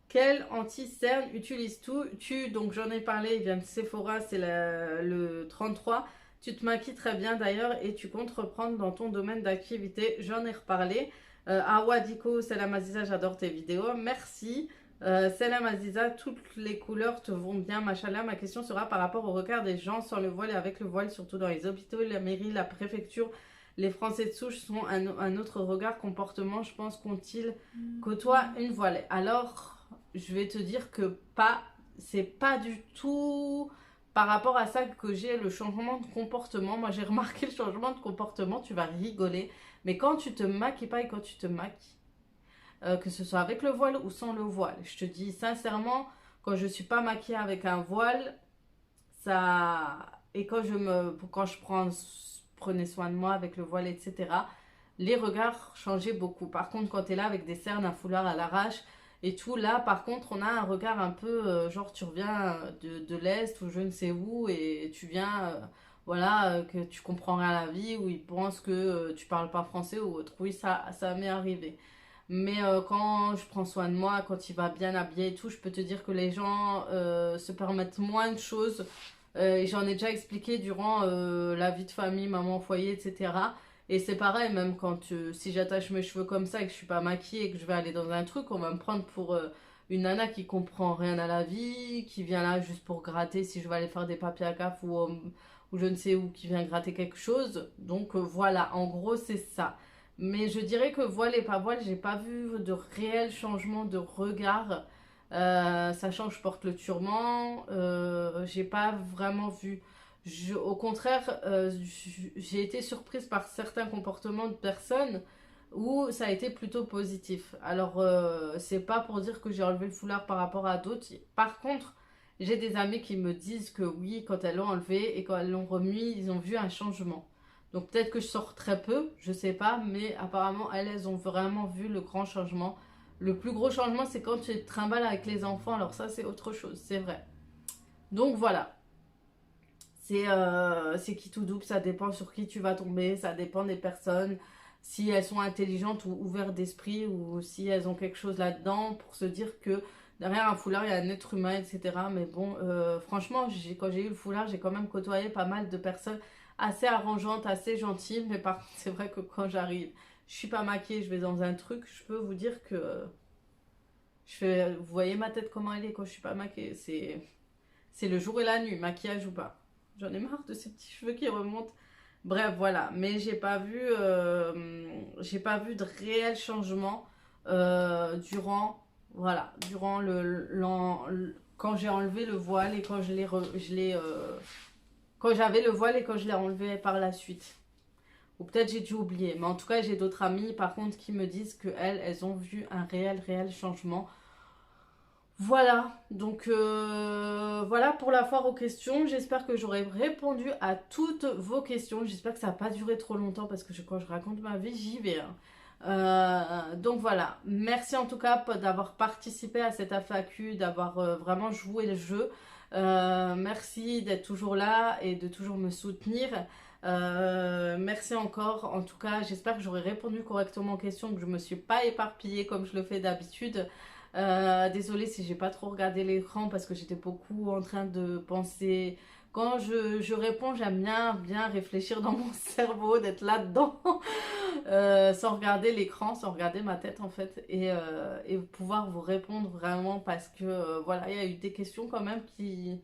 quel anti-cerne utilises-tu? Donc j'en ai parlé, il vient de Sephora, c'est le 33. Tu te maquilles très bien d'ailleurs et tu comptes reprendre dans ton domaine d'activité. J'en ai reparlé. Awadiko, Salam Aziza, j'adore tes vidéos. Merci. Salam Aziza, toutes les couleurs te vont bien, machallah. Ma question sera par rapport au regard des gens sans le voile et avec le voile, surtout dans les hôpitaux, la mairie, la préfecture. Les Français de souche sont un autre regard, comportement, je pense, qu'ont-ils côtoient une voile. Alors, je vais te dire que c'est pas du tout par rapport à ça que j'ai le changement de comportement. Moi, j'ai remarqué le changement de comportement, tu vas rigoler. Mais quand tu te maquilles pas et quand tu te maquilles, que ce soit avec le voile ou sans le voile, je te dis sincèrement, quand je suis pas maquillée avec un voile, ça... Et quand prenais soin de moi avec le voile, etc., les regards changeaient beaucoup. Par contre, quand tu es là avec des cernes, un foulard à l'arrache et tout, là, par contre, on a un regard un peu, genre, tu reviens de l'Est ou je ne sais où et tu viens... voilà, que tu comprends rien à la vie, ou ils pensent que tu parles pas français ou autre. Oui, ça m'est arrivé. Mais quand je prends soin de moi, quand il va bien habillé et tout, je peux te dire que les gens se permettent moins de choses. Et j'en ai déjà expliqué durant la vie de famille, maman au foyer, etc. Et c'est pareil, même si j'attache mes cheveux comme ça et que je suis pas maquillée et que je vais aller dans un truc, on va me prendre pour une nana qui comprend rien à la vie, qui vient là juste pour gratter si je vais aller faire des papiers à CAF ou je ne sais où, qui vient gratter quelque chose. Donc voilà, en gros c'est ça. Mais je dirais que voile et pas voile, j'ai pas vu de réel changement de regard. Sachant que je porte le turban, j'ai pas vraiment vu. Au contraire, j'ai été surprise par certains comportements de personnes où ça a été plutôt positif. Alors, c'est pas pour dire que j'ai enlevé le foulard par rapport à d'autres. Par contre, j'ai des amis qui me disent que oui, quand elles l'ont enlevé et quand elles l'ont remis, ils ont vu un changement. Donc peut-être que je sors très peu, je sais pas, mais apparemment elles ont vraiment vu le grand changement. Le plus gros changement, c'est quand tu te trimbales avec les enfants, alors ça c'est autre chose, c'est vrai. Donc voilà, c'est qui tout double, ça dépend sur qui tu vas tomber, ça dépend des personnes, si elles sont intelligentes ou ouvertes d'esprit, ou si elles ont quelque chose là-dedans pour se dire que derrière un foulard, il y a un être humain, etc. Mais bon, franchement, quand j'ai eu le foulard, j'ai quand même côtoyé pas mal de personnes assez arrangeantes, assez gentilles. Mais par contre, c'est vrai que quand j'arrive, je suis pas maquillée, je vais dans un truc, je peux vous dire que vous voyez ma tête comment elle est quand je suis pas maquillée. C'est le jour et la nuit, maquillage ou pas. J'en ai marre de ces petits cheveux qui remontent. Bref, voilà. Mais j'ai pas vu de réel changement durant quand j'ai enlevé le voile et quand quand j'avais le voile et quand je l'ai enlevé par la suite. Ou peut-être j'ai dû oublier. Mais en tout cas, j'ai d'autres amies par contre qui me disent que elles ont vu un réel changement. Voilà, donc voilà pour la foire aux questions. J'espère que j'aurai répondu à toutes vos questions. J'espère que ça n'a pas duré trop longtemps parce que quand je raconte ma vie, j'y vais. Hein. Donc voilà, merci en tout cas d'avoir participé à cette FAQ, d'avoir vraiment joué le jeu. Merci d'être toujours là et de toujours me soutenir. Merci encore. En tout cas, j'espère que j'aurai répondu correctement aux questions, que je ne me suis pas éparpillée comme je le fais d'habitude. Désolée si j'ai pas trop regardé l'écran parce que j'étais beaucoup en train de penser. Quand je réponds, j'aime bien réfléchir dans mon cerveau, d'être là-dedans, sans regarder l'écran, sans regarder ma tête en fait, et pouvoir vous répondre vraiment parce que voilà, il y a eu des questions quand même qui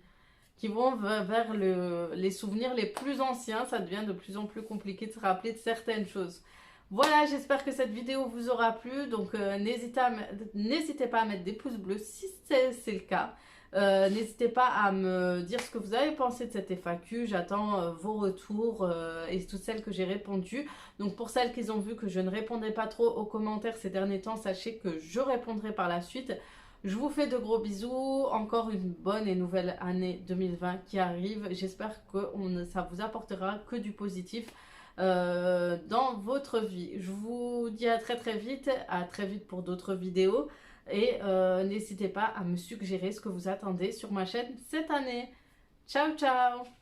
vont vers les souvenirs les plus anciens. Ça devient de plus en plus compliqué de se rappeler de certaines choses. Voilà, j'espère que cette vidéo vous aura plu. Donc n'hésitez pas à mettre des pouces bleus si c'est le cas. N'hésitez pas à me dire ce que vous avez pensé de cette FAQ. J'attends vos retours et toutes celles que j'ai répondu. Donc pour celles qui ont vu que je ne répondais pas trop aux commentaires ces derniers temps, sachez que je répondrai par la suite. Je vous fais de gros bisous. Encore une bonne et nouvelle année 2020 qui arrive. J'espère que ça vous apportera que du positif dans votre vie. Je vous dis à très vite pour d'autres vidéos. Et n'hésitez pas à me suggérer ce que vous attendez sur ma chaîne cette année. Ciao, ciao!